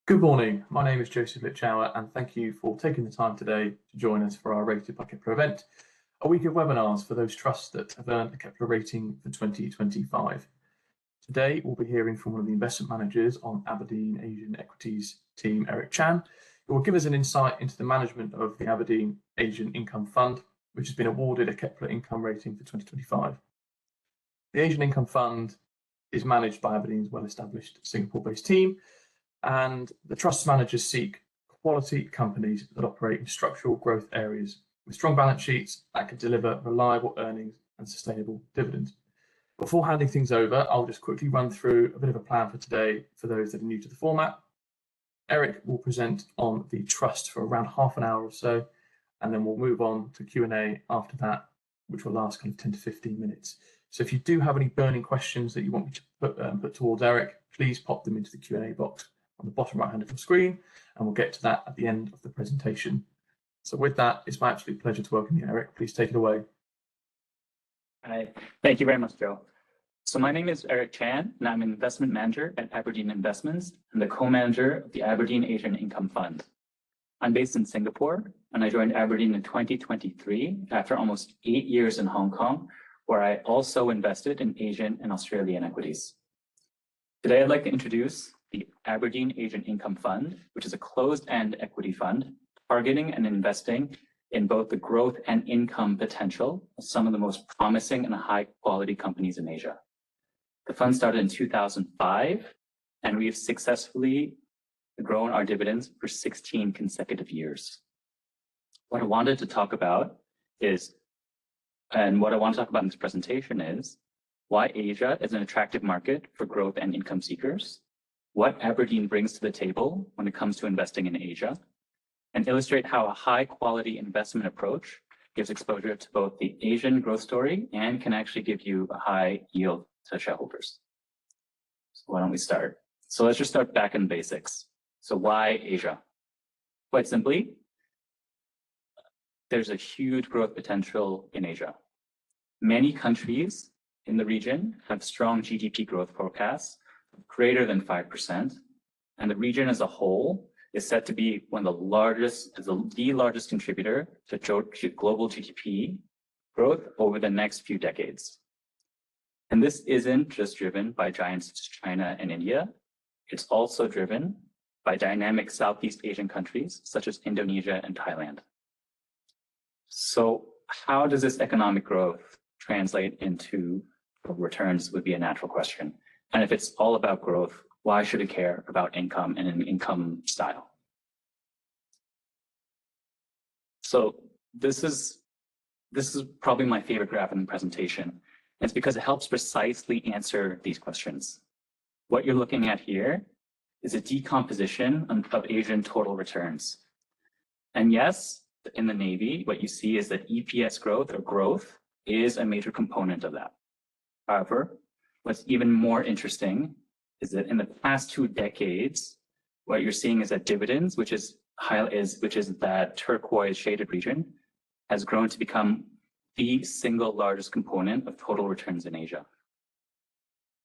Good morning. My name is Joseph Litchower, and thank you for taking the time today to join us for our Rated by Kepler event, a week of webinars for those trusts that have earned a Kepler rating for 2025. Today, we'll be hearing from one of the investment managers on Aberdeen Asian Equities team, Eric Chan, who will give us an insight into the management of the Aberdeen Asian Income Fund, which has been awarded a Kepler income rating for 2025. The Asian Income Fund is managed by Aberdeen's well-established Singapore-based team, and the trust managers seek quality companies that operate in structural growth areas with strong balance sheets that can deliver reliable earnings and sustainable dividends. Before handing things over, I'll just quickly run through a bit of a plan for today for those that are new to the format. Eric will present on the trust for around half an hour or so, and then we'll move on to Q&A after that, which will last kind of 10 to 15 minutes. So if you do have any burning questions that you want me to put towards Eric, please pop them into the Q&A box on the bottom right hand of your screen, and we'll get to that at the end of the presentation. So with that, it's my absolute pleasure to welcome you, Eric. Please take it away. Hi, thank you very much, Joe. So my name is Eric Chan, and I'm an investment manager at Aberdeen Investments and the co-manager of the Aberdeen Asian Income Fund. I'm based in Singapore, and I joined Aberdeen in 2023 after almost 8 years in Hong Kong, where I also invested in Asian and Australian equities. Today, I'd like to introduce the Aberdeen Asian Income Fund, which is a closed-end equity fund targeting and investing in both the growth and income potential of some of the most promising and high-quality companies in Asia. The fund started in 2005, and we have successfully grown our dividends for 16 consecutive years. What I wanted to talk about in this presentation is why Asia is an attractive market for growth and income seekers, what Aberdeen brings to the table when it comes to investing in Asia, and illustrate how a high-quality investment approach gives exposure to both the Asian growth story and can actually give you a high yield to shareholders. So why don't we start? So let's just start back in basics. So why Asia? Quite simply, there's a huge growth potential in Asia. Many countries in the region have strong GDP growth forecasts greater than 5%, and the region as a whole is set to be one of the largest contributor to global GDP growth over the next few decades. And this isn't just driven by giants such as China and India, it's also driven by dynamic Southeast Asian countries such as Indonesia and Thailand. So how does this economic growth translate into returns would be a natural question. And if it's all about growth, why should it care about income and an income style? So this is probably my favorite graph in the presentation. And it's because it helps precisely answer these questions. What you're looking at here is a decomposition of Asian total returns. And yes, in the Navy, what you see is that EPS growth is a major component of that. However, what's even more interesting is that in the past 2 decades, what you're seeing is that dividends, which is that turquoise shaded region, has grown to become the single largest component of total returns in Asia.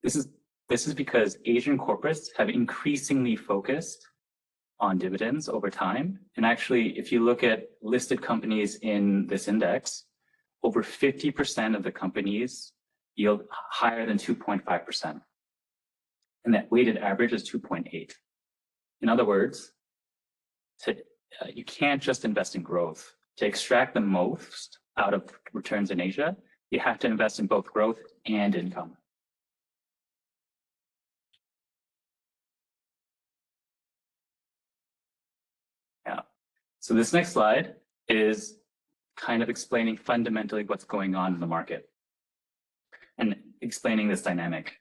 This is because Asian corporates have increasingly focused on dividends over time. And actually, if you look at listed companies in this index, over 50% of the companies yield higher than 2.5%. And that weighted average is 2.8. In other words, you can't just invest in growth. To extract the most out of returns in Asia, you have to invest in both growth and income. Yeah. So this next slide is kind of explaining fundamentally what's going on in the market and explaining this dynamic.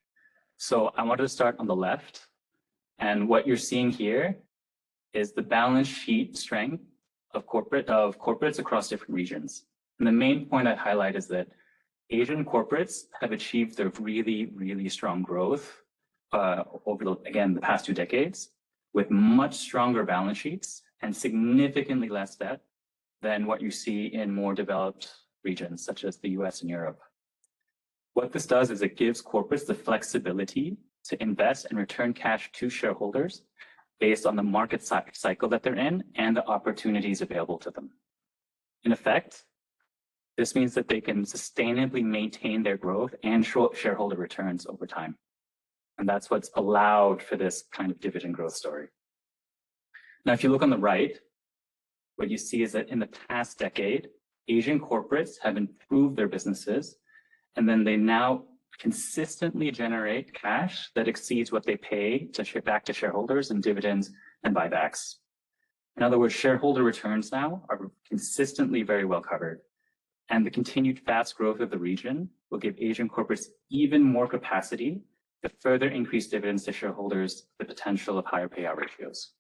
So I wanted to start on the left, and what you're seeing here is the balance sheet strength of corporates across different regions. And the main point I'd highlight is that Asian corporates have achieved their really, really strong growth over the past 2 decades, with much stronger balance sheets and significantly less debt than what you see in more developed regions such as the US and Europe. What this does is it gives corporates the flexibility to invest and return cash to shareholders based on the market cycle that they're in and the opportunities available to them. In effect, this means that they can sustainably maintain their growth and shareholder returns over time. And that's what's allowed for this kind of dividend growth story. Now, if you look on the right, what you see is that in the past decade, Asian corporates have improved their businesses, and then they now consistently generate cash that exceeds what they pay to ship back to shareholders in dividends and buybacks. In other words, shareholder returns now are consistently very well covered. And the continued fast growth of the region will give Asian corporates even more capacity to further increase dividends to shareholders, the potential of higher payout ratios.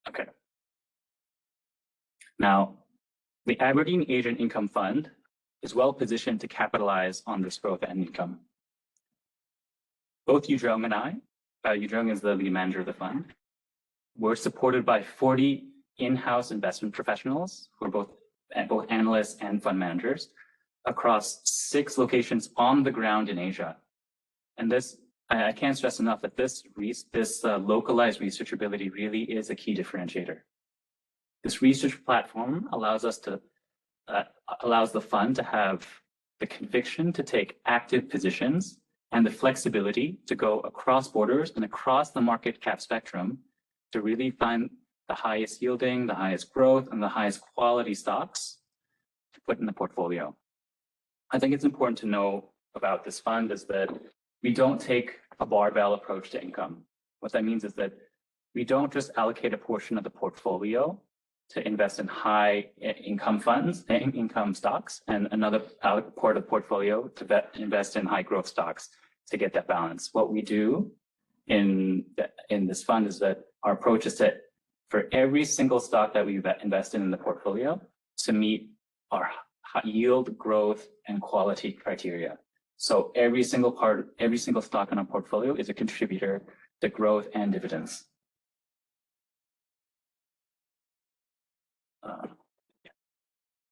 Okay. Now, the Aberdeen Asian Income Fund is well positioned to capitalize on this growth and income. Both Yu Zheng and I, Yu Zheng is the lead manager of the fund, we're supported by 40 in-house investment professionals who are both analysts and fund managers across 6 locations on the ground in Asia. And this, I can't stress enough that this localized research ability really is a key differentiator. This research platform allows us to allows the fund to have the conviction to take active positions and the flexibility to go across borders and across the market cap spectrum to really find the highest yielding, the highest growth, and the highest quality stocks to put in the portfolio. I think it's important to know about this fund is that we don't take a barbell approach to income. What that means is that we don't just allocate a portion of the portfolio to invest in high income funds, income stocks, and another part of the portfolio to invest in high growth stocks to get that balance. What we do in this fund is that our approach is to, for every single stock that we invest in the portfolio, to meet our yield, growth, and quality criteria. So every single stock in our portfolio is a contributor to growth and dividends.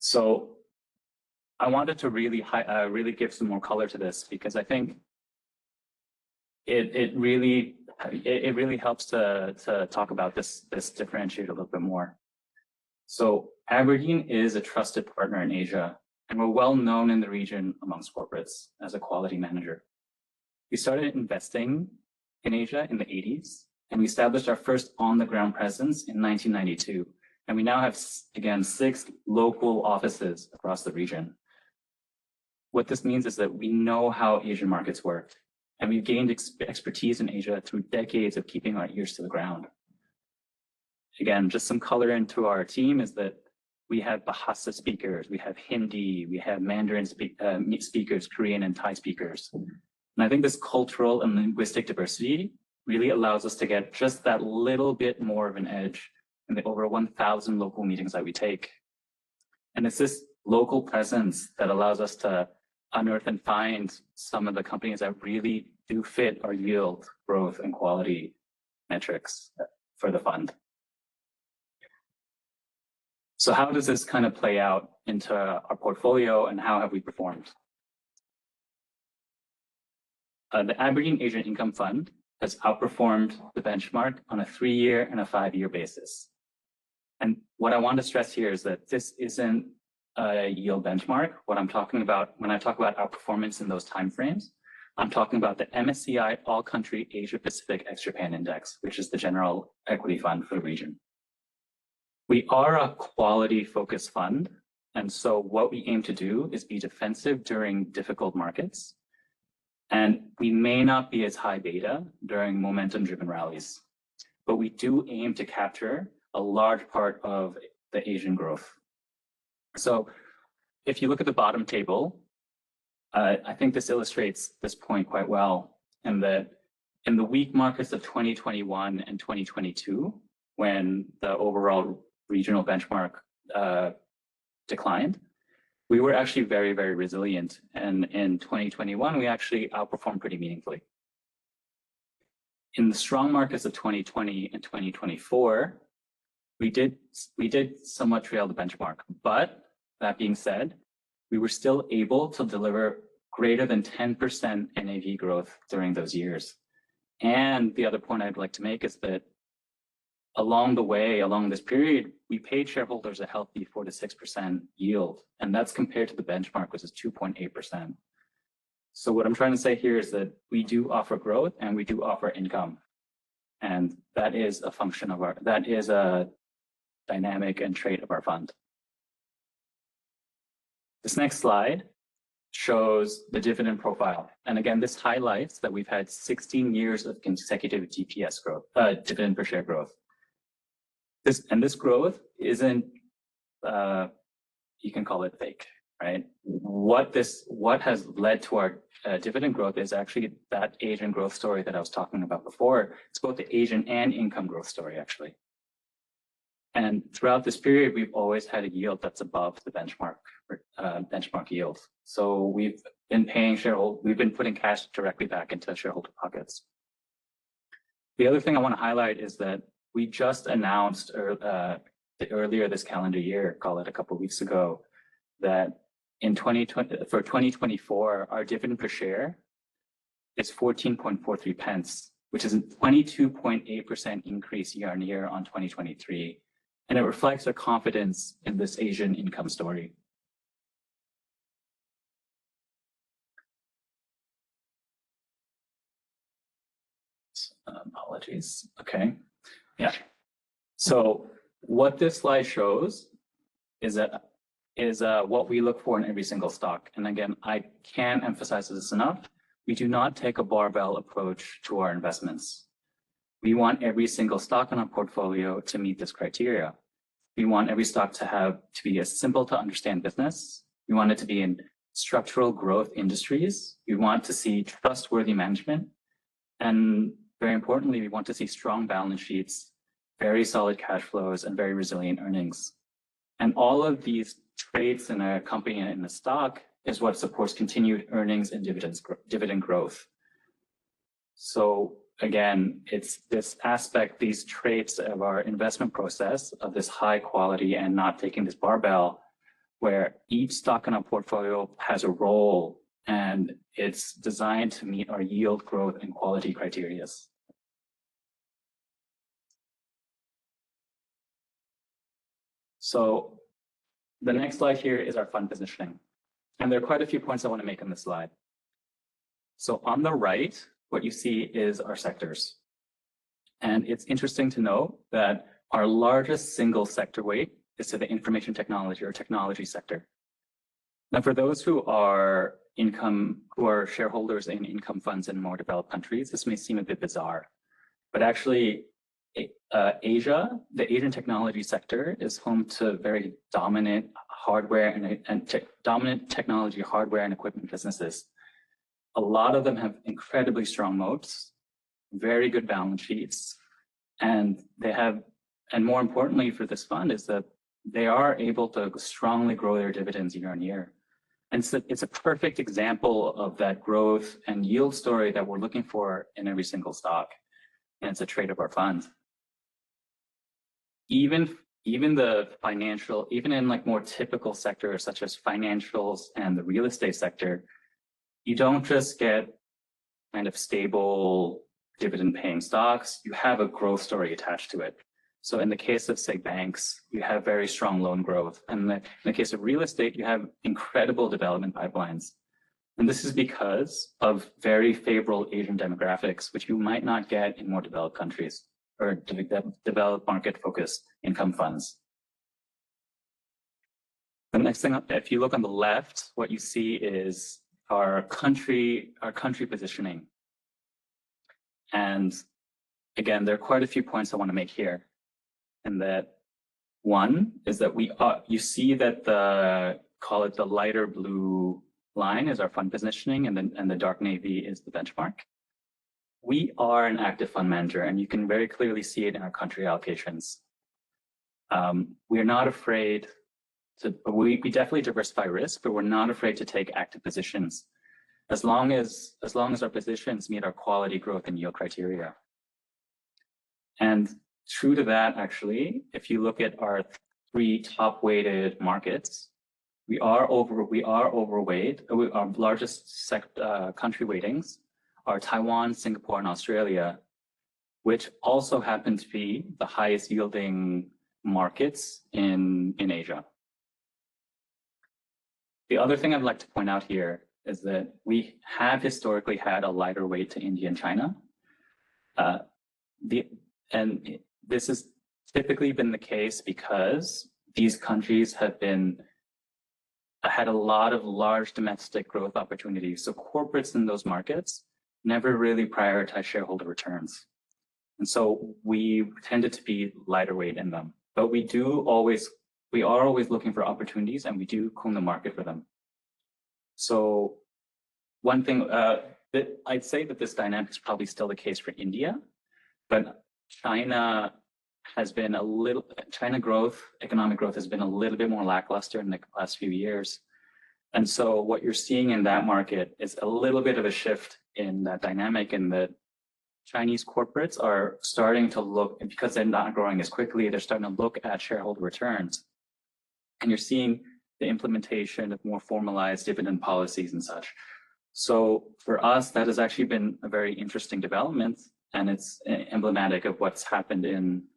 So I wanted to really give some more color to this because I think it really helps to talk about this differentiator a little bit more. So Aberdeen is a trusted partner in Asia, and we're well known in the region amongst corporates as a quality manager. We started investing in Asia in the 80s, and we established our first on-the-ground presence in 1992. And we now have, again, 6 local offices across the region. What this means is that we know how Asian markets work, and we've gained expertise in Asia through decades of keeping our ears to the ground. Again, just some color into our team is that we have Bahasa speakers, we have Hindi, we have Mandarin speakers, Korean and Thai speakers. And I think this cultural and linguistic diversity really allows us to get just that little bit more of an edge in the over 1,000 local meetings that we take. And it's this local presence that allows us to unearth and find some of the companies that really do fit our yield, growth, and quality metrics for the fund. So how does this kind of play out into our portfolio and how have we performed? The Aberdeen Asian Income Fund has outperformed the benchmark on a 3-year and a 5-year basis. And what I want to stress here is that this isn't a yield benchmark. What I'm talking about when I talk about outperformance in those timeframes, I'm talking about the MSCI All Country Asia Pacific Ex-Japan Index, which is the general equity fund for the region. We are a quality focused fund. And so what we aim to do is be defensive during difficult markets. And we may not be as high beta during momentum driven rallies, but we do aim to capture a large part of the Asian growth. So if you look at the bottom table, I think this illustrates this point quite well, in that in the weak markets of 2021 and 2022, when the overall regional benchmark declined, we were actually very, very resilient. And in 2021, we actually outperformed pretty meaningfully. In the strong markets of 2020 and 2024, we did somewhat trail the benchmark, but that being said, we were still able to deliver greater than 10% NAV growth during those years. And the other point I'd like to make is that along the way, along this period, we paid shareholders a healthy 4 to 6% yield, and that's compared to the benchmark, which is 2.8%. So what I'm trying to say here is that we do offer growth and we do offer income. And that is a function of that is a dynamic and trait of our fund. This next slide shows the dividend profile. And again, this highlights that we've had 16 years of consecutive DPS growth, dividend per share growth. This growth isn't, you can call it fake, right? What has led to our dividend growth is actually that Asian growth story that I was talking about before. It's both the Asian and income growth story, actually. And throughout this period, we've always had a yield that's above the benchmark yield. So we've been putting cash directly back into shareholder pockets. The other thing I want to highlight is that we just announced earlier this calendar year, call it a couple of weeks ago, that for 2024, our dividend per share is 14.43 pence, which is a 22.8% increase year on year on 2023. And it reflects our confidence in this Asian income story. Apologies. Okay. Yeah. So what this slide shows is what we look for in every single stock. And again, I can't emphasize this enough. We do not take a barbell approach to our investments. We want every single stock in our portfolio to meet this criteria. We want every stock to be a simple to understand business. We want it to be in structural growth industries. We want to see trustworthy management. And very importantly, we want to see strong balance sheets, very solid cash flows, and very resilient earnings. And all of these traits in a company and in a stock is what supports continued earnings and dividend growth. So again, it's this aspect, these traits of our investment process of this high quality and not taking this barbell, where each stock in our portfolio has a role and it's designed to meet our yield growth and quality criteria. So the next slide here is our fund positioning. And there are quite a few points I want to make on this slide. So on the right, what you see is our sectors. And it's interesting to note that our largest single sector weight is to the information technology or technology sector. Now, for those who are shareholders in income funds in more developed countries, this may seem a bit bizarre, but actually Asia, the Asian technology sector is home to very dominant hardware and dominant technology hardware and equipment businesses. A lot of them have incredibly strong moats, very good balance sheets, and more importantly for this fund is that they are able to strongly grow their dividends year on year. And so it's a perfect example of that growth and yield story that we're looking for in every single stock. And it's a trait of our fund. Even in like more typical sectors such as financials and the real estate sector, you don't just get kind of stable dividend paying stocks, you have a growth story attached to it. So in the case of, say, banks, you have very strong loan growth. And in the case of real estate, you have incredible development pipelines. And this is because of very favorable Asian demographics, which you might not get in more developed countries or developed market focused income funds. The next thing, if you look on the left, what you see is our country positioning. And again, there are quite a few points I want to make here. And that one is that you see that call it the lighter blue line is our fund positioning, and the dark navy is the benchmark. We are an active fund manager, and you can very clearly see it in our country allocations. We are not afraid we definitely diversify risk, but we're not afraid to take active positions as long as our positions meet our quality, growth, and yield criteria. And true to that, actually, if you look at our 3 top weighted markets, we are overweight. Our largest country weightings are Taiwan, Singapore, and Australia, which also happen to be the highest yielding markets in Asia. The other thing I'd like to point out here is that we have historically had a lighter weight to India and China. And this has typically been the case because these countries have had a lot of large domestic growth opportunities. So corporates in those markets never really prioritize shareholder returns. And so we tended to be lighter weight in them. But we are always looking for opportunities, and we do comb the market for them. So one thing that I'd say that this dynamic is probably still the case for India, but China has been economic growth has been a little bit more lackluster in the last few years. And so what you're seeing in that market is a little bit of a shift in that dynamic, in that Chinese corporates are starting to look, and because they're not growing as quickly, they're starting to look at shareholder returns. And you're seeing the implementation of more formalized dividend policies and such. So for us, that has actually been a very interesting development, and it's emblematic of what's happened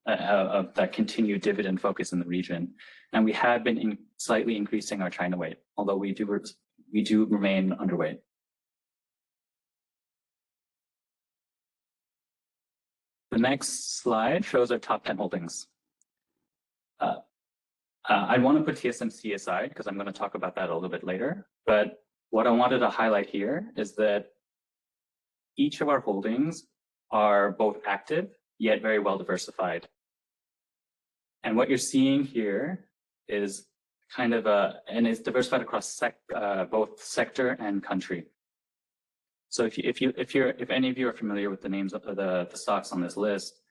of that continued dividend focus in the region. And we have been slightly increasing our China weight, although we do remain underweight. The next slide shows our top 10 holdings. I want to put TSMC aside because I'm going to talk about that a little bit later. But what I wanted to highlight here is that each of our holdings are both active, yet very well diversified. And what you're seeing here is kind of and it's diversified across both sector and country. So if any of you are familiar with the names of the stocks on this list,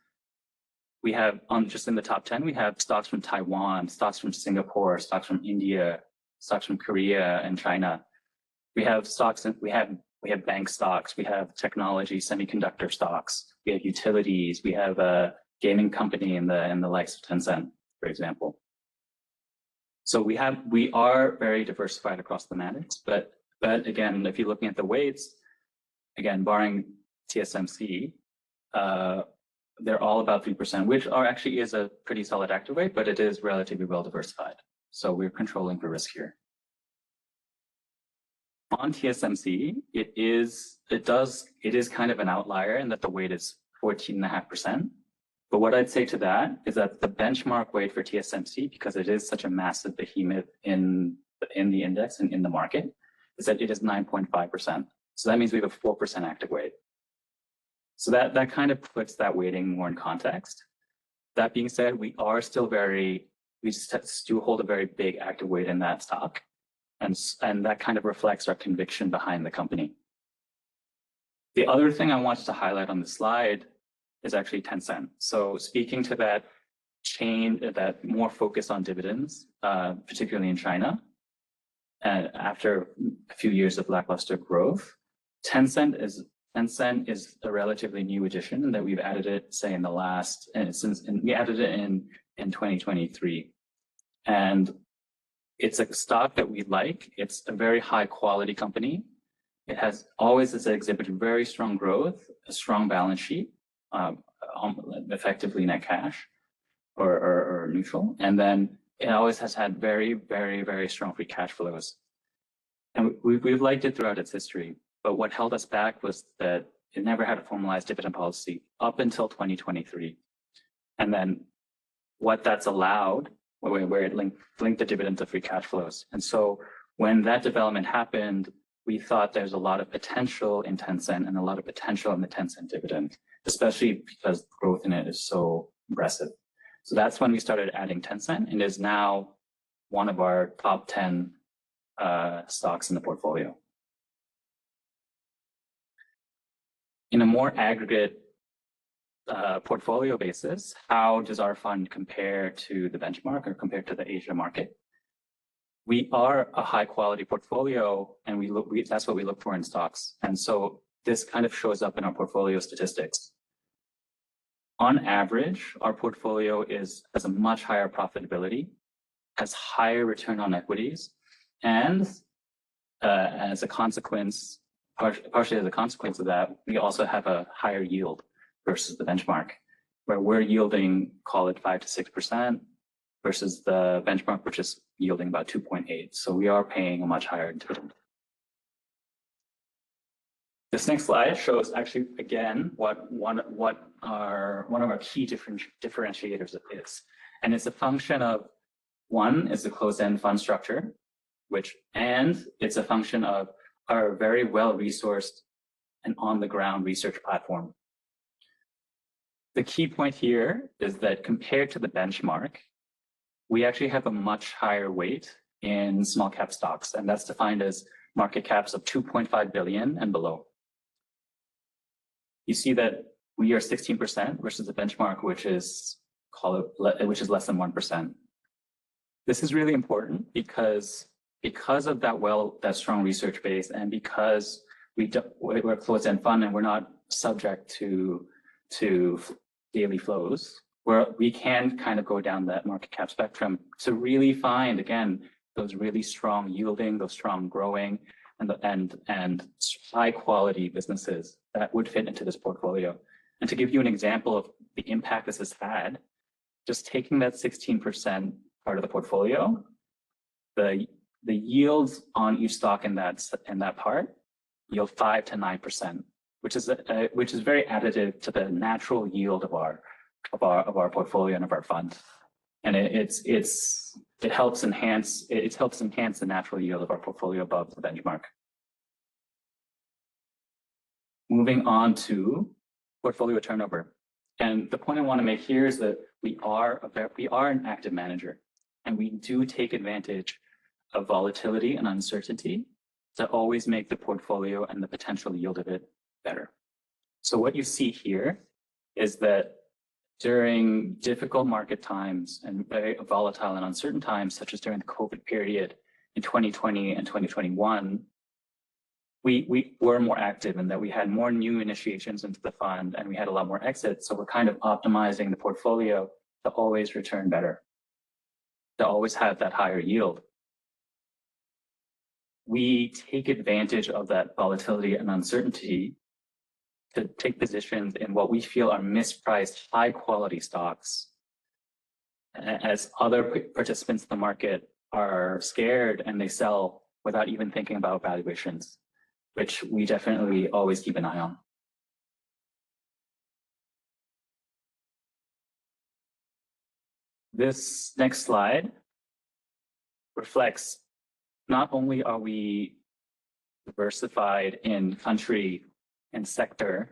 we have just in the top 10, we have stocks from Taiwan, stocks from Singapore, stocks from India, stocks from Korea and China. We have stocks, we have bank stocks, we have technology, semiconductor stocks, we have utilities, we have a gaming company in the likes of Tencent, for example. So we are very diversified across the thematics, but again, if you're looking at the weights, again, barring TSMC, they're all about 3%, which actually is a pretty solid active weight, but it is relatively well diversified. So we're controlling for risk here. On TSMC, it is kind of an outlier in that the weight is 14.5%. But what I'd say to that is that the benchmark weight for TSMC, because it is such a massive behemoth in the index and in the market, is that it is 9.5%. So that means we have a 4% active weight. So that kind of puts that weighting more in context. That being said, we do hold a very big active weight in that stock. And that kind of reflects our conviction behind the company. The other thing I wanted to highlight on the slide is actually Tencent. So speaking to that that more focus on dividends, particularly in China, and after a few years of lackluster growth, Tencent is a relatively new addition, and that we've added it, say, we added it in 2023. And it's a stock that we like. It's a very high quality company. It has always exhibited very strong growth, a strong balance sheet, effectively net cash or neutral. And then it always has had very, very, very strong free cash flows. And we've liked it throughout its history. But what held us back was that it never had a formalized dividend policy up until 2023. And then what that's allowed, where it linked the dividend to free cash flows. And so when that development happened, we thought there's a lot of potential in Tencent and a lot of potential in the Tencent dividend, especially because growth in it is so aggressive. So that's when we started adding Tencent, and is now one of our top 10 stocks in the portfolio. In a more aggregate portfolio basis, how does our fund compare to the benchmark or compare to the Asia market? We are a high quality portfolio, and that's what we look for in stocks. And so this kind of shows up in our portfolio statistics. On average, our portfolio has a much higher profitability, has higher return on equities, And as a consequence, partially as a consequence of that, we also have a higher yield versus the benchmark, where we're yielding, call it 5 to 6%, versus the benchmark, which is yielding about 2.8. So we are paying a much higher dividend. This next slide shows actually, again, what one of our key differentiators is. And it's a function of, one is the closed-end fund structure, and it's a function of our very well-resourced and on-the-ground research platform. The key point here is that compared to the benchmark, we actually have a much higher weight in small cap stocks, and that's defined as market caps of 2.5 billion and below. You see that we are 16% versus the benchmark, which is less than 1%. This is really important because of that strong research base, and because we're a closed-end fund and we're not subject to daily flows, where we can kind of go down that market cap spectrum to really find, again, those really strong yielding, those strong growing, and high quality businesses that would fit into this portfolio. And to give you an example of the impact this has had, just taking that 16% part of the portfolio, the yields on each stock in that part yield 5 to 9%, which is very additive to the natural yield of our portfolio and of our fund. And it helps enhance the natural yield of our portfolio above the benchmark. Moving on to portfolio turnover. And the point I want to make here is that we are an active manager, and we do take advantage of volatility and uncertainty to always make the portfolio and the potential yield of it better. So what you see here is that during difficult market times and very volatile and uncertain times, such as during the COVID period in 2020 and 2021, we were more active in that we had more new initiations into the fund and we had a lot more exits. So we're kind of optimizing the portfolio to always return better, to always have that higher yield. We take advantage of that volatility and uncertainty to take positions in what we feel are mispriced, high quality stocks, as other participants in the market are scared and they sell without even thinking about valuations, which we definitely always keep an eye on. This next slide reflects not only are we diversified in country and sector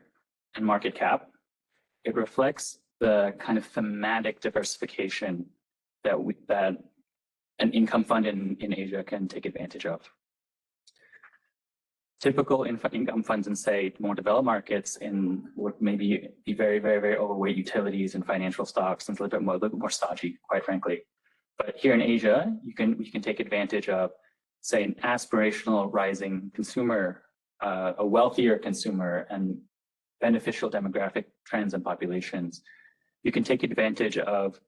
and market cap, it reflects the kind of thematic diversification that an income fund in Asia can take advantage of. Typical income funds in, say, more developed markets would maybe be very, very, very overweight utilities and financial stocks, and a little bit more stodgy, quite frankly. But here in Asia, we can take advantage of, say, an aspirational rising consumer, a wealthier consumer, and beneficial demographic trends and populations. You can take advantage of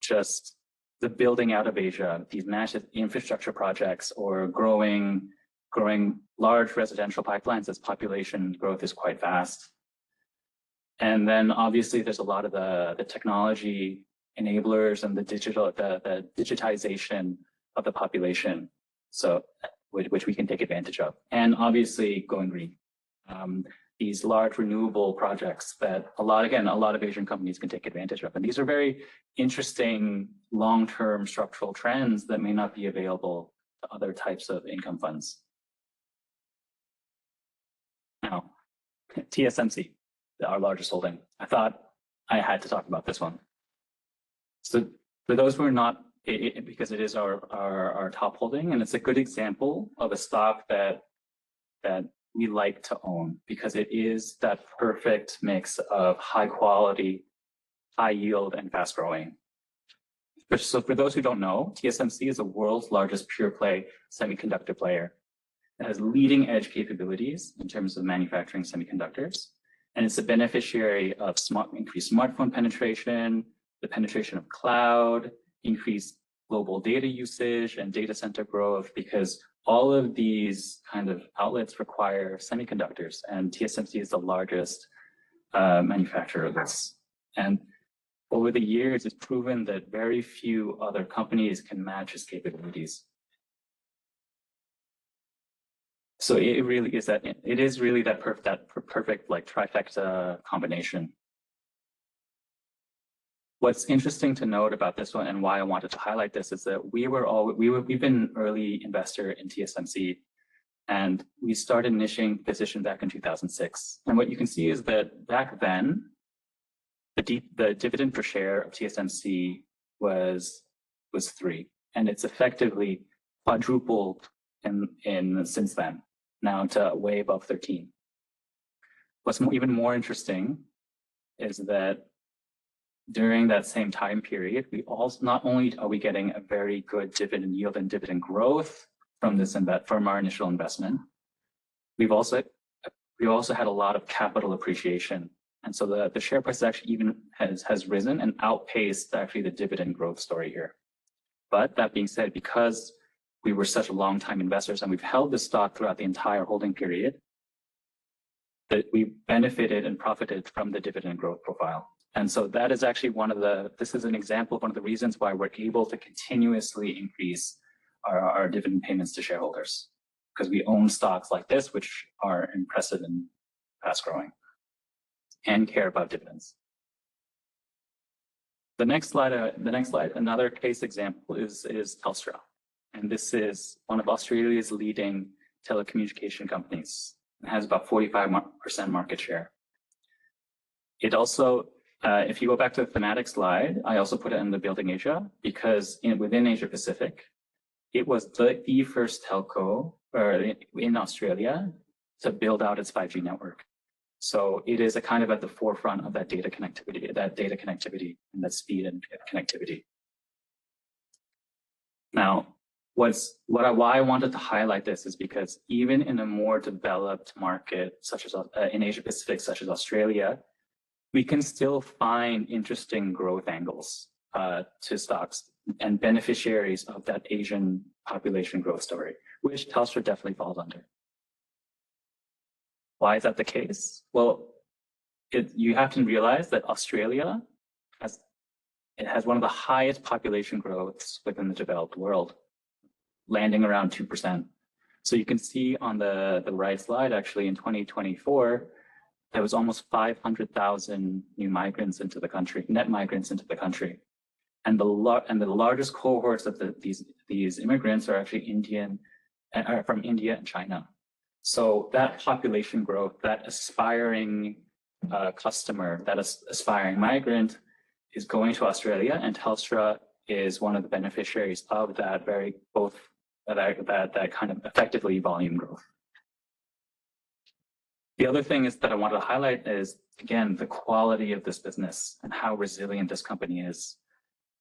just the building out of Asia, these massive infrastructure projects, or growing large residential pipelines as population growth is quite fast. And then obviously there's a lot of the technology enablers and the digitization of the population, so which we can take advantage of. And obviously going green. These large renewable projects that a lot of Asian companies can take advantage of. And these are very interesting long-term structural trends that may not be available to other types of income funds. Now, TSMC, our largest holding. I thought I had to talk about this one. So for those who are not, because it is our top holding, and it's a good example of a stock that we like to own, because it is that perfect mix of high quality, high yield, and fast growing. So for those who don't know, TSMC is the world's largest pure play semiconductor player. It has leading edge capabilities in terms of manufacturing semiconductors. And it's a beneficiary of increased smartphone penetration, the penetration of cloud, increased global data usage and data center growth, because all of these kind of outlets require semiconductors, and TSMC is the largest manufacturer of this. And over the years, it's proven that very few other companies can match its capabilities. So it really is that, it is really that perfect like trifecta combination. What's interesting to note about this one and why I wanted to highlight this is that we've been an early investor in TSMC, and we started initiating position back in 2006. And what you can see is that back then, the dividend per share of TSMC was 3, and it's effectively quadrupled since then, now to way above 13. What's even more interesting is that during that same time period, we also, not only are we getting a very good dividend yield and dividend growth from our initial investment, we've also had a lot of capital appreciation. And so the share price actually even has risen and outpaced actually the dividend growth story here. But that being said, because we were such long-time investors and we've held this stock throughout the entire holding period, that we benefited and profited from the dividend growth profile. And so that is actually this is an example of one of the reasons why we're able to continuously increase our dividend payments to shareholders, because we own stocks like this, which are impressive and fast growing and care about dividends. The next slide, another case example is Telstra. And this is one of Australia's leading telecommunication companies. It has about 45% market share. It also, if you go back to the thematic slide, I also put it in the Building Asia, because within Asia Pacific, it was the first telco in Australia to build out its 5G network. So it is a kind of at the forefront of that data connectivity and that speed and connectivity. Now, why I wanted to highlight this is because even in a more developed market, such as in Asia Pacific, such as Australia, we can still find interesting growth angles to stocks and beneficiaries of that Asian population growth story, which Telstra definitely falls under. Why is that the case? Well, you have to realize that Australia has one of the highest population growths within the developed world, landing around 2%. So you can see on the right slide, actually in 2024, there was almost 500,000 new migrants into the country, net migrants into the country. And the largest cohorts of these immigrants are actually from India and China. So that population growth, that aspiring customer, that aspiring migrant is going to Australia, and Telstra is one of the beneficiaries of that that kind of effectively volume growth. The other thing is that I wanted to highlight is, again, the quality of this business and how resilient this company is.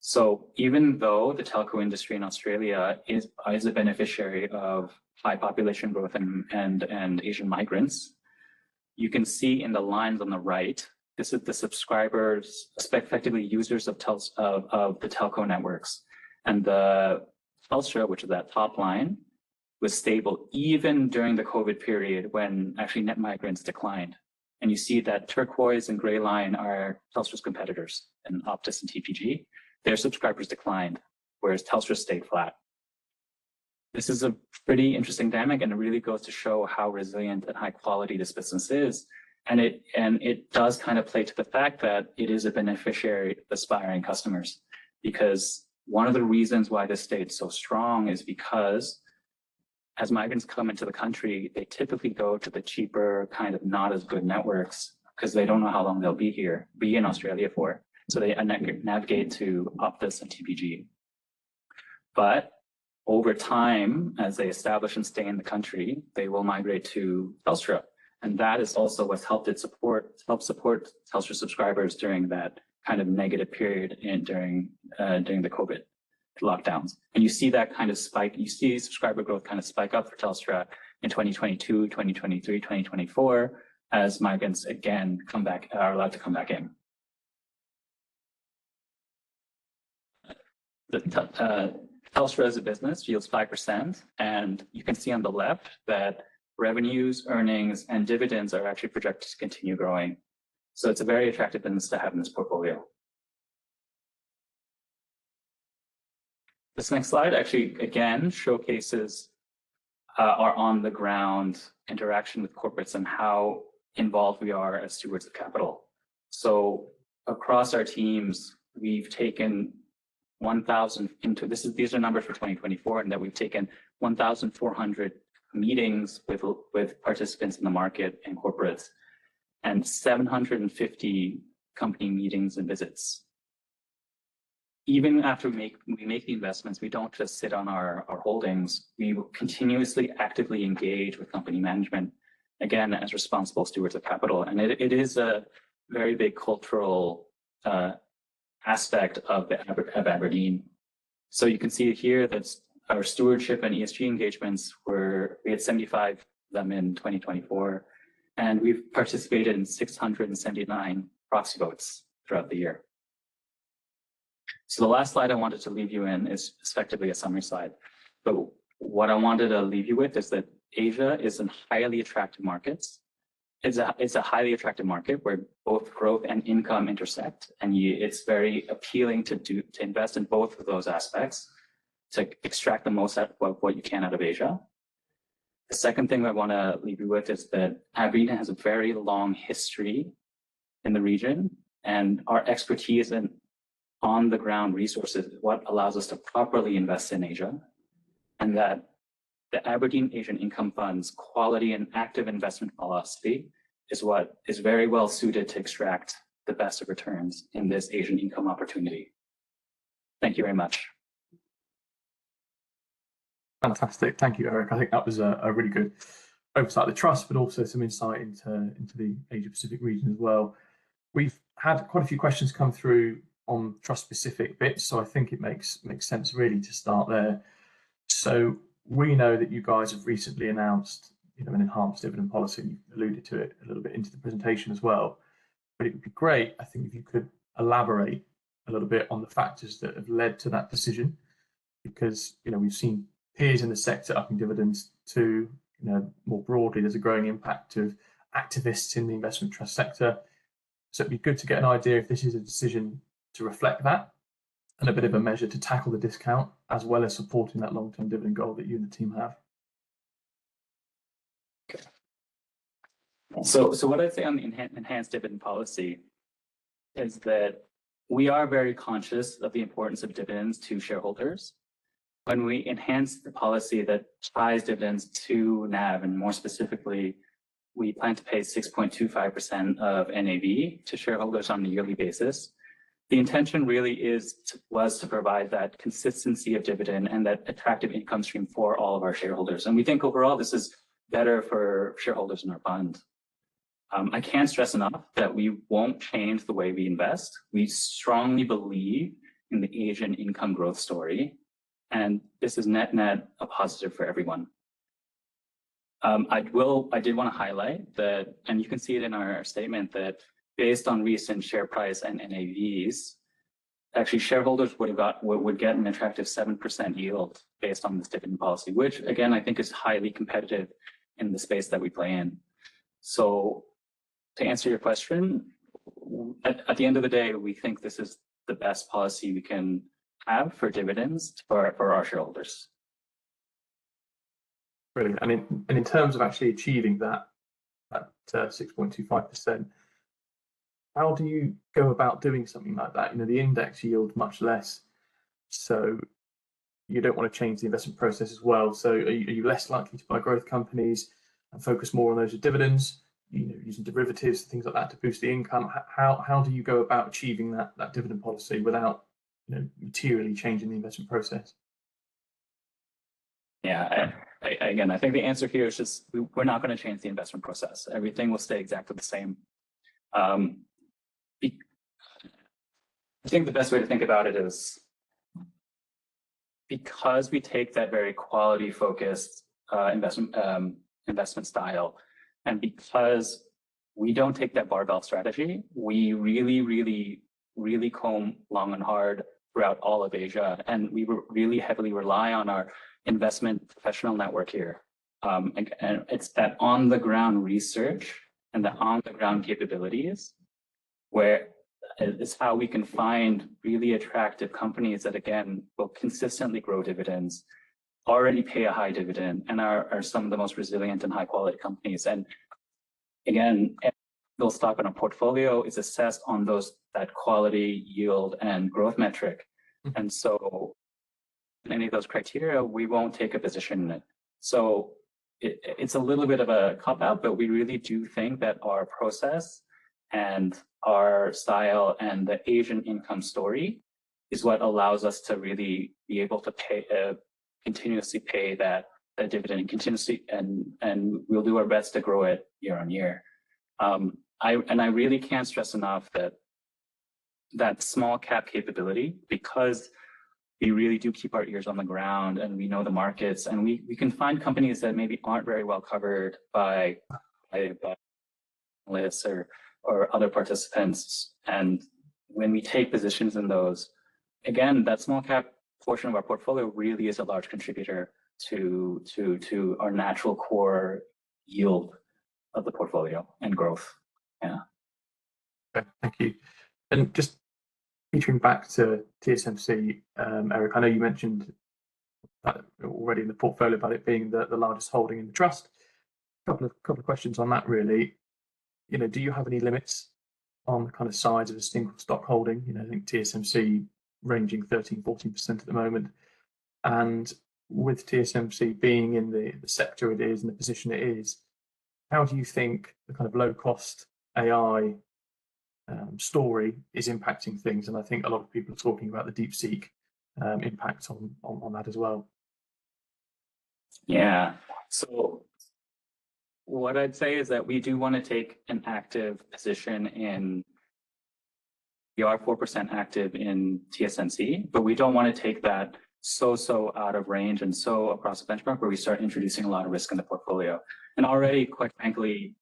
So even though the telco industry in Australia is a beneficiary of high population growth and Asian migrants, you can see in the lines on the right, this is the subscribers, effectively users of the telco networks. And the Telstra, which is that top line, was stable even during the COVID period when actually net migrants declined. And you see that turquoise and gray line are Telstra's competitors, and Optus and TPG. Their subscribers declined, whereas Telstra stayed flat. This is a pretty interesting dynamic, and it really goes to show how resilient and high quality this business is. And it does kind of play to the fact that it is a beneficiary of aspiring customers, because one of the reasons why this stayed so strong is because as migrants come into the country, they typically go to the cheaper, kind of not as good networks because they don't know how long they'll be in Australia for. So they navigate to Optus and TPG. But over time, as they establish and stay in the country, they will migrate to Telstra. And that is also what's helped support Telstra subscribers during that kind of negative period during the COVID lockdowns. And you see that kind of spike, you see subscriber growth kind of spike up for Telstra in 2022, 2023, 2024, as migrants again are allowed to come back in. Telstra as a business yields 5%, and you can see on the left that revenues, earnings, and dividends are actually projected to continue growing. So it's a very attractive business to have in this portfolio. This next slide actually, again, showcases our on-the-ground interaction with corporates and how involved we are as stewards of capital. So across our teams, we've taken 1,000 into these are numbers for 2024, and that we've taken 1,400 meetings with participants in the market and corporates, and 750 company meetings and visits. Even after we make the investments, we don't just sit on our holdings. We will continuously actively engage with company management, again, as responsible stewards of capital. And it is a very big cultural aspect of Aberdeen. So you can see here that our stewardship and ESG engagements we had 75 of them in 2024, and we've participated in 679 proxy votes throughout the year. So the last slide I wanted to leave you in is effectively a summary slide. But what I wanted to leave you with is that Asia is a highly attractive market. It's a highly attractive market where both growth and income intersect, and it's very appealing to invest in both of those aspects to extract the most out of what you can out of Asia. The second thing I want to leave you with is that Aberdeen has a very long history in the region, and our expertise and on-the-ground resources is what allows us to properly invest in Asia, and that the Aberdeen Asian Income Fund's quality and active investment philosophy is what is very well suited to extract the best of returns in this Asian income opportunity. Thank you very much. Fantastic. Thank you, Eric. I think that was a really good oversight of the trust, but also some insight into the Asia Pacific region as well. We've had quite a few questions come through on trust-specific bits, so I think it makes sense really to start there. So we know that you guys have recently announced, an enhanced dividend policy, and you've alluded to it a little bit into the presentation as well. But it would be great, I think, if you could elaborate a little bit on the factors that have led to that decision, because we've seen peers in the sector upping dividends too. More broadly, there's a growing impact of activists in the investment trust sector. So it'd be good to get an idea if this is a decision to reflect that, and a bit of a measure to tackle the discount, as well as supporting that long-term dividend goal that you and the team have. Okay. So what I'd say on the enhanced dividend policy is that we are very conscious of the importance of dividends to shareholders. When we enhance the policy that ties dividends to NAV, and more specifically, we plan to pay 6.25% of NAV to shareholders on a yearly basis. The intention really was to provide that consistency of dividend and that attractive income stream for all of our shareholders. And we think overall this is better for shareholders in our fund. I can't stress enough that we won't change the way we invest. We strongly believe in the Asian income growth story, and this is net a positive for everyone. I did want to highlight that, and you can see it in our statement, that based on recent share price and NAVs, actually shareholders would get an attractive 7% yield based on this dividend policy, which again I think is highly competitive in the space that we play in. So to answer your question, at the end of the day, we think this is the best policy we can have for dividends for our shareholders. Brilliant. And in terms of actually achieving that 6.25%, how do you go about doing something like that? The index yield much less, so you don't want to change the investment process as well. So are you less likely to buy growth companies and focus more on those with dividends? Using derivatives, things like that to boost the income. How do you go about achieving that dividend policy without materially changing the investment process? Yeah, again, I think the answer here is just we're not going to change the investment process. Everything will stay exactly the same. I think the best way to think about it is because we take that very quality focused investment style, and because we don't take that barbell strategy, we really comb long and hard throughout all of Asia. And we really heavily rely on our investment professional network here. And it's that on-the-ground research and the on-the-ground capabilities where it's how we can find really attractive companies that, again, will consistently grow dividends, already pay a high dividend, and are some of the most resilient and high-quality companies. And again, those stock in a portfolio is assessed on that quality, yield, and growth metric. And so in any of those criteria, we won't take a position in it. So it's a little bit of a cop-out, but we really do think that our process and our style and the Asian income story is what allows us to really be able to pay, continuously pay that dividend and continuously, and we'll do our best to grow it year on year. I really can't stress enough that small cap capability, because we really do keep our ears on the ground and we know the markets, and we can find companies that maybe aren't very well covered by analysts or other participants. And when we take positions in those, again, that small cap portion of our portfolio really is a large contributor to our natural core yield of the portfolio and growth. Yeah. Okay, thank you. And just featuring back to TSMC, Eric, I know you mentioned that already in the portfolio about it being the largest holding in the trust. Couple of questions on that, really. Do you have any limits on the kind of size of a single stock holding? I think TSMC ranging 13-14% at the moment, and with TSMC being in the sector it is and the position it is, how do you think the kind of low cost AI story is impacting things? And I think a lot of people are talking about the DeepSeek impact on that as well. Yeah. So what I'd say is that we do want to take an active position we are 4% active in TSMC, but we don't want to take that so out of range and so across the benchmark where we start introducing a lot of risk in the portfolio. And already, quite frankly,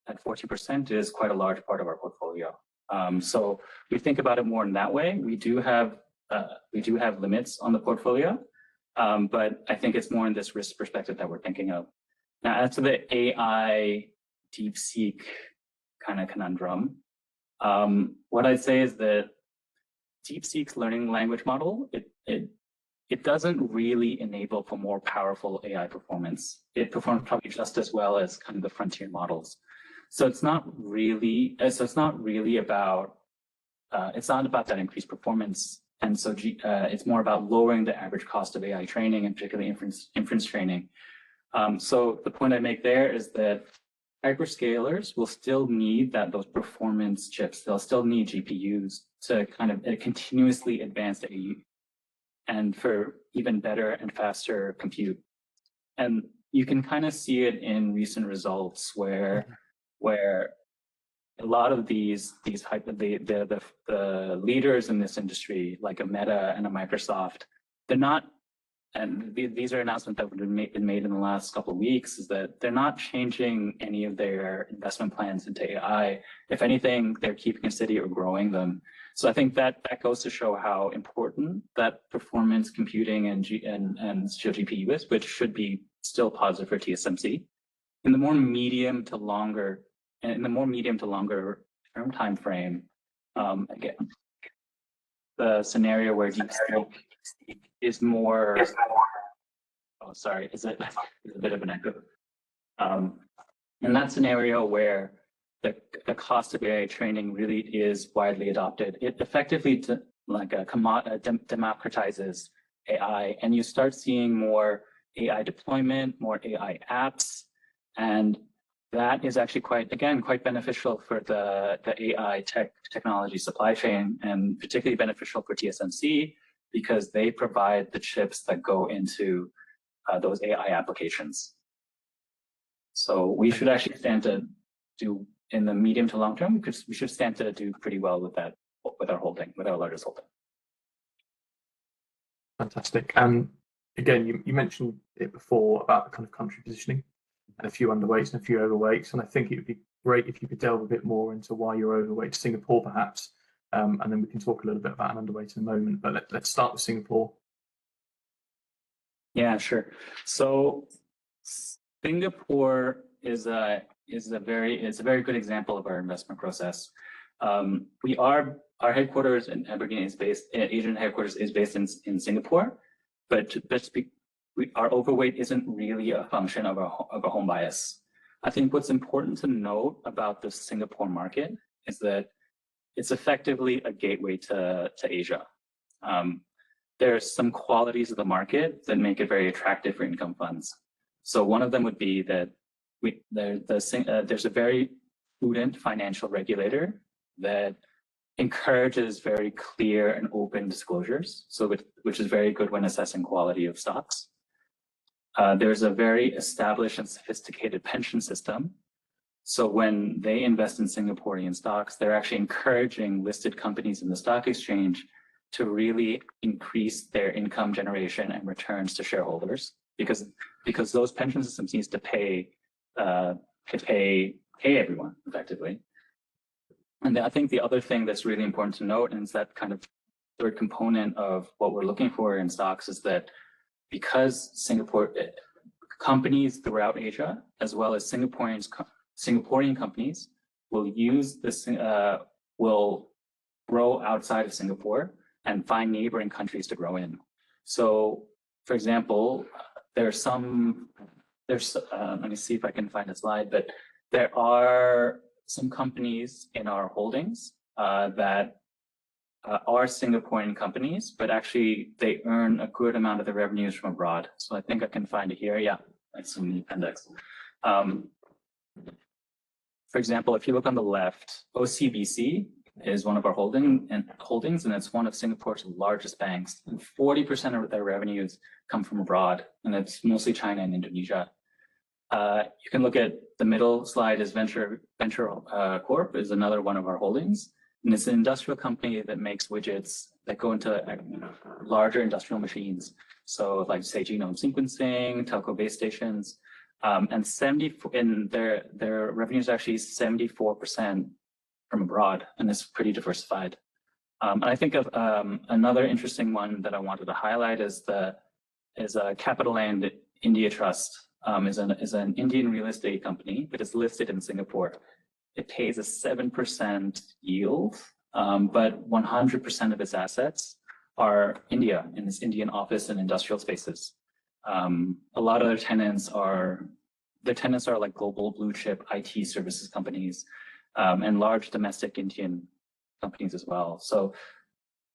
at 40% is quite a large part of our portfolio. So we think about it more in that way. We do have limits on the portfolio, but I think it's more in this risk perspective that we're thinking of. Now, as to the AI DeepSeek kind of conundrum, what I'd say is that DeepSeek's learning language model, it doesn't really enable for more powerful AI performance. It performs probably just as well as kind of the frontier models. So it's not really about that increased performance. And so it's more about lowering the average cost of AI training, and particularly inference training. So the point I make there is that hyperscalers will still need those performance chips. They'll still need GPUs to kind of continuously advance the AU and for even better and faster compute. And you can kind of see it in recent results where a lot of the leaders in this industry, like a Meta and a Microsoft, they're not, and these are announcements that have been made in the last couple of weeks, is that they're not changing any of their investment plans into AI. If anything, they're keeping it steady or growing them. So I think that goes to show how important that performance computing and GPU is, which should be still positive for TSMC. In the more medium to longer term time frame, again, the scenario where DeepSeek is more. Oh, sorry, is it a bit of an echo? In that scenario where the cost of AI training really is widely adopted, it effectively democratizes AI, and you start seeing more AI deployment, more AI apps, and that is actually quite beneficial for the AI technology supply chain, and particularly beneficial for TSMC because they provide the chips that go into those AI applications. So we should actually stand to do, in the medium to long term, because we should stand to do pretty well with that, with our largest holding. Fantastic. And again, you mentioned it before about the kind of country positioning and a few underweights and a few overweights. And I think it would be great if you could delve a bit more into why you're overweight Singapore, perhaps, and then we can talk a little bit about an underweight in a moment. But let's start with Singapore. Yeah, sure. So Singapore is a very good example of our investment process. Our headquarters in abrdn is based, Asian headquarters is based in Singapore, but our overweight isn't really a function of a home bias. I think what's important to note about the Singapore market is that it's effectively a gateway to Asia. There's some qualities of the market that make it very attractive for income funds. So one of them would be that there's a very prudent financial regulator that encourages very clear and open disclosures, which is very good when assessing quality of stocks. There's a very established and sophisticated pension system. So when they invest in Singaporean stocks, they're actually encouraging listed companies in the stock exchange to really increase their income generation and returns to shareholders, because those pension systems needs to pay everyone effectively. And then I think the other thing that's really important to note, and it's that kind of third component of what we're looking for in stocks, is that because companies throughout Asia, as well as Singaporean companies, will grow outside of Singapore and find neighboring countries to grow in. So, for example, let me see if I can find a slide, but there are some companies in our holdings that are Singaporean companies, but actually they earn a good amount of the revenues from abroad. So I think I can find it here. Yeah, that's in the appendix. For example, if you look on the left, OCBC is one of our holdings, and it's one of Singapore's largest banks. And 40% of their revenues come from abroad, and it's mostly China and Indonesia. You can look at the middle slide is Venture Corp is another one of our holdings. And it's an industrial company that makes widgets that go into larger industrial machines. So like say genome sequencing, telco base stations, and their revenue is actually 74% from abroad, and it's pretty diversified. And I think of another interesting one that I wanted to highlight is Capitaland India Trust. Is an Indian real estate company, but it's listed in Singapore. It pays a 7% yield, but 100% of its assets are in its Indian office and industrial spaces. A lot of their tenants are like global blue chip IT services companies, and large domestic Indian companies as well. So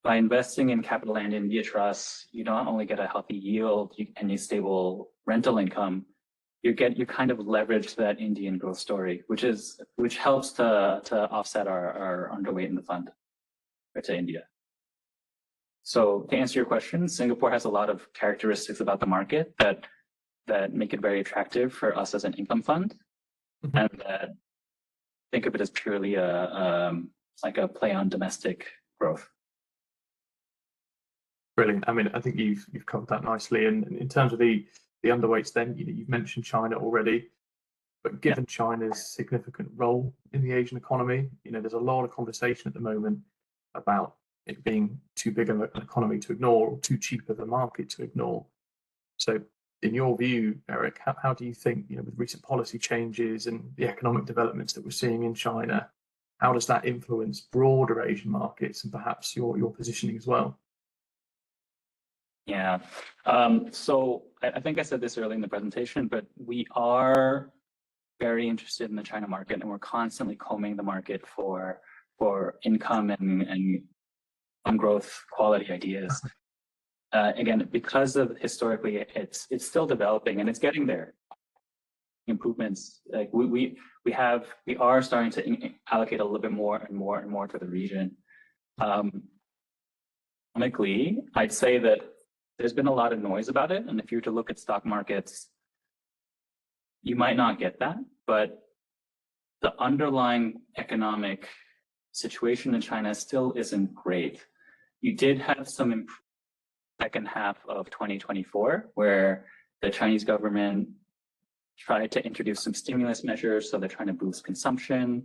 by investing in Capitaland India Trust, you not only get a healthy yield and a stable rental income, you kind of leverage that Indian growth story, which helps to offset our underweight in the fund to India. So to answer your question, Singapore has a lot of characteristics about the market that make it very attractive for us as an income fund, and that think of it as purely like a play on domestic growth. Brilliant. I mean, I think you've covered that nicely. And in terms of the underweights, then you've mentioned China already, but given China's significant role in the Asian economy, there's a lot of conversation at the moment about it being too big of an economy to ignore, or too cheap of a market to ignore. So, in your view, Eric, how do you think, with recent policy changes and the economic developments that we're seeing in China, how does that influence broader Asian markets and perhaps your positioning as well? Yeah. So I think I said this early in the presentation, but we are very interested in the China market, and we're constantly combing the market for income and growth quality ideas. Again, because of historically, it's still developing and it's getting there. Improvements like we are starting to allocate a little bit more and more to the region. Economically, I'd say that there's been a lot of noise about it, and if you were to look at stock markets, you might not get that, but the underlying economic situation in China still isn't great. You did have some second half of 2024, where the Chinese government tried to introduce some stimulus measures, so they're trying to boost consumption,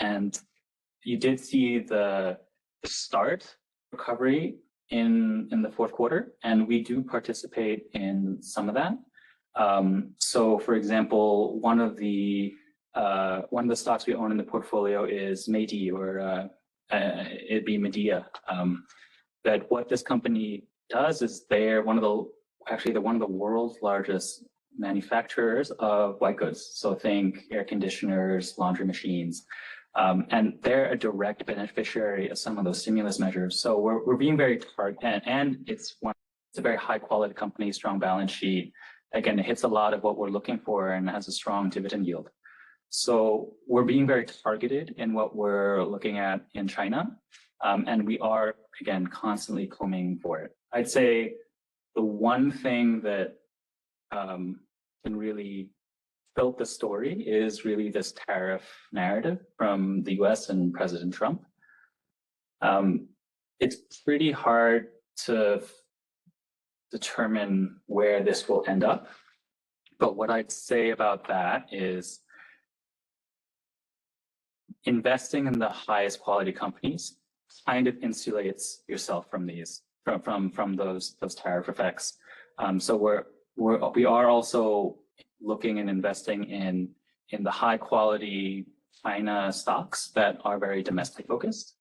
and you did see the start recovery in the fourth quarter, and we do participate in some of that. So, for example, one of the stocks we own in the portfolio is Meidi, or it'd be Medea. That what this company does is they're one of the world's largest manufacturers of white goods. So think air conditioners, laundry machines, and they're a direct beneficiary of some of those stimulus measures. So we're being very targeted, and it's a very high quality company, strong balance sheet. Again, it hits a lot of what we're looking for and has a strong dividend yield. So we're being very targeted in what we're looking at in China. And we are, again, constantly combing for it. I'd say the one thing that can really build the story is really this tariff narrative from the US and President Trump. It's pretty hard to determine where this will end up. But what I'd say about that is investing in the highest quality companies kind of insulates yourself from these from those tariff effects. So we are also looking and investing in the high quality China stocks that are very domestic focused.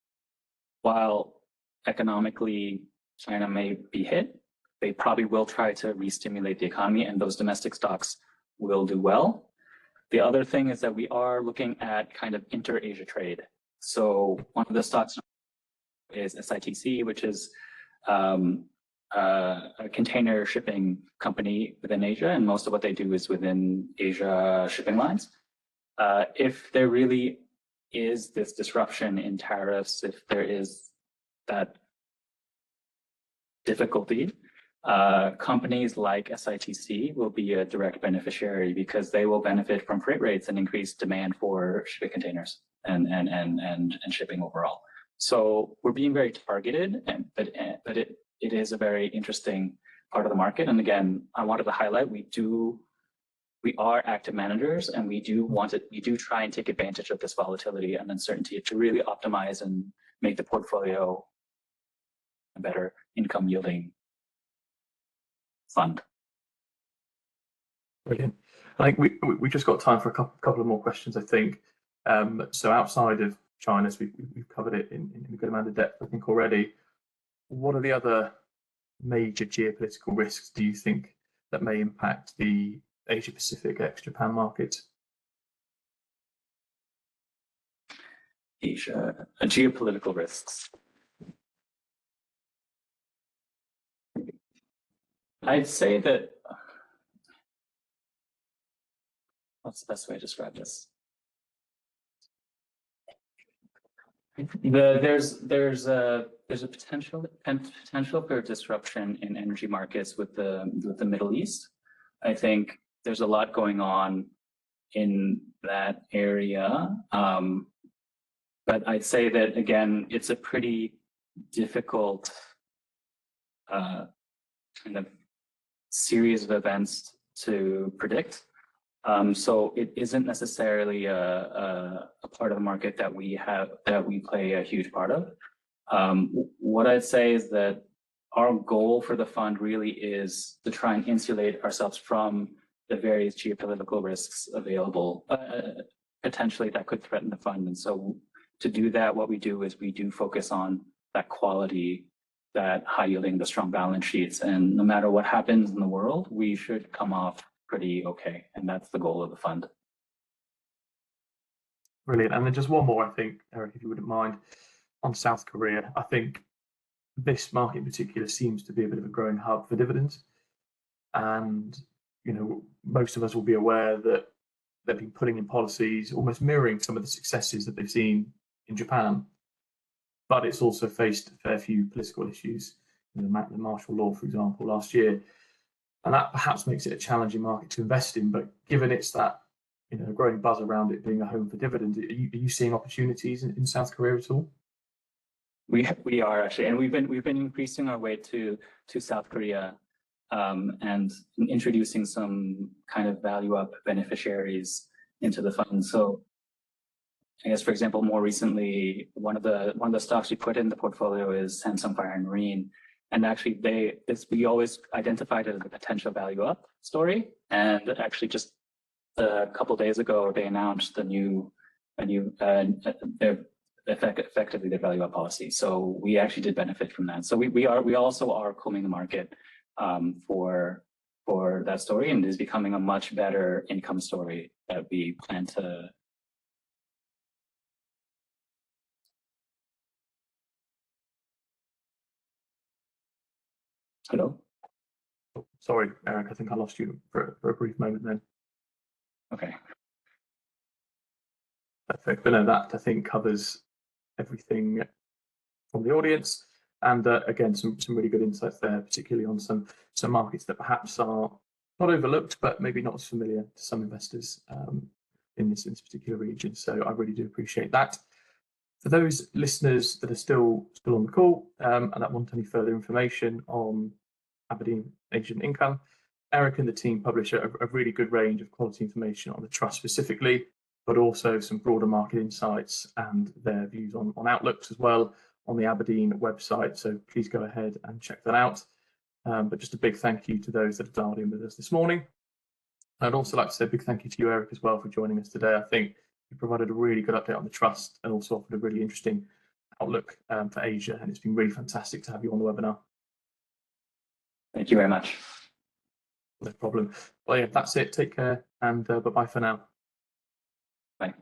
While economically China may be hit, they probably will try to re-stimulate the economy, and those domestic stocks will do well. The other thing is that we are looking at kind of inter-Asia trade. So one of the stocks is SITC, which is a container shipping company within Asia, and most of what they do is within Asia shipping lines. If there really is this disruption in tariffs, if there is that difficulty, companies like SITC will be a direct beneficiary because they will benefit from freight rates and increased demand for shipping containers and shipping overall. So we're being very targeted, but it is a very interesting part of the market. And again, I wanted to highlight we are active managers, and we do try and take advantage of this volatility and uncertainty to really optimize and make the portfolio a better income yielding fund. Brilliant. I think we just got time for a couple of more questions, I think. So outside of China, so we've covered it in a good amount of depth, I think, already. What are the other major geopolitical risks do you think that may impact the Asia Pacific ex-Japan market? Asia geopolitical risks. I'd say that, what's the best way to describe this? There's a potential for disruption in energy markets with the Middle East. I think there's a lot going on in that area, but I'd say that again, it's a pretty difficult kind of series of events to predict. So it isn't necessarily a part of the market that we play a huge part of. What I'd say is that our goal for the fund really is to try and insulate ourselves from the various geopolitical risks available, potentially that could threaten the fund. And so to do that, what we do is we do focus on that quality, that high yielding, the strong balance sheets. And no matter what happens in the world, we should come off pretty okay. And that's the goal of the fund. Brilliant. And then just one more, I think, Eric, if you wouldn't mind, on South Korea. I think this market in particular seems to be a bit of a growing hub for dividends. And, you know, most of us will be aware that they've been putting in policies almost mirroring some of the successes that they've seen in Japan. But it's also faced a fair few political issues, you know, the martial law, for example, last year. And that perhaps makes it a challenging market to invest in. But given it's that, you know, growing buzz around it being a home for dividends, are you seeing opportunities in South Korea at all? We are actually, and we've been increasing our way to South Korea, and introducing some kind of value up beneficiaries into the fund. So I guess, for example, more recently, one of the stocks we put in the portfolio is Samsung Fire and Marine. And actually, we always identified it as a potential value up story. And actually, just a couple of days ago, they announced effectively their value up policy. So we actually did benefit from that. So we also are combing the market for that story, and it is becoming a much better income story that we plan to. Hello? Oh, sorry, Eric, I think I lost you for a brief moment then. Okay. Perfect. But no, that I think covers everything from the audience. And again, some really good insights there, particularly on some markets that perhaps are not overlooked, but maybe not as familiar to some investors in this particular region. So I really do appreciate that. For those listeners that are still on the call and that want any further information on Aberdeen Asian Income, Eric and the team publish a really good range of quality information on the trust specifically, but also some broader market insights and their views on outlooks as well on the Aberdeen website. So please go ahead and check that out. But just a big thank you to those that have dialed in with us this morning. I'd also like to say a big thank you to you, Eric, as well for joining us today. I think you provided a really good update on the trust and also offered a really interesting outlook for Asia. And it's been really fantastic to have you on the webinar. Thank you very much. No problem. Well, yeah, that's it. Take care and bye-bye for now. Bye.